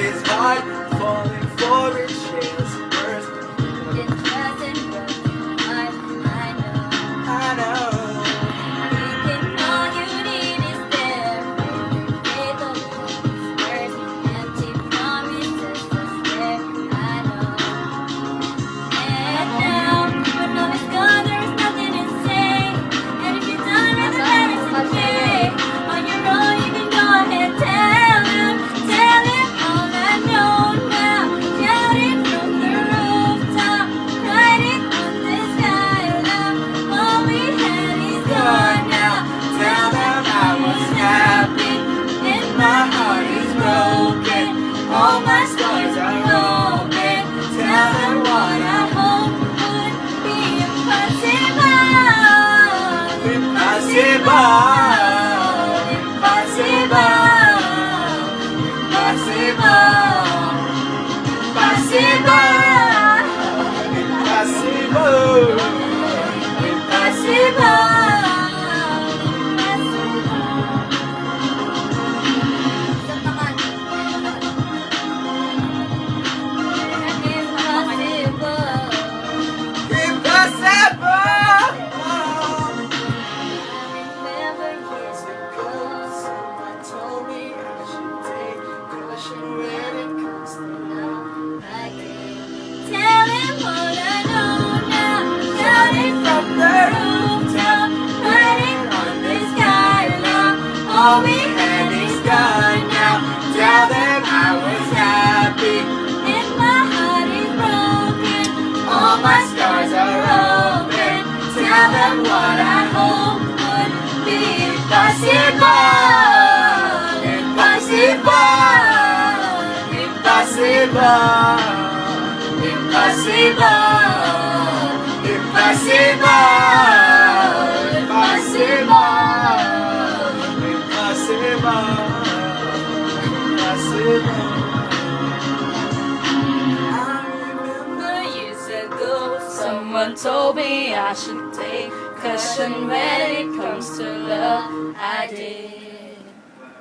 his heart, falling for his shares first. It doesn't break my heart, I know. Thinking all you need is there. Faith of words, empty promises to stare, I know. And now, when all is gone, there is nothing to say. And if you're done with the parents and pay, on your own you can go ahead, tell him all I know now. Shout it from the rooftop, write it on the skyline. All we had is gone now. Tell them I was happy, and my heart is broken. All my scars are open. Tell them what I hope would be impossible. Tell him what I know now. Shout it from the rooftop, writing on the skyline. All we had is gone now. Tell them I was happy, and my heart is broken. All my scars are open. Tell them what I hope would be impossible. Years ago, someone told me I should take caution when it comes to love. I did.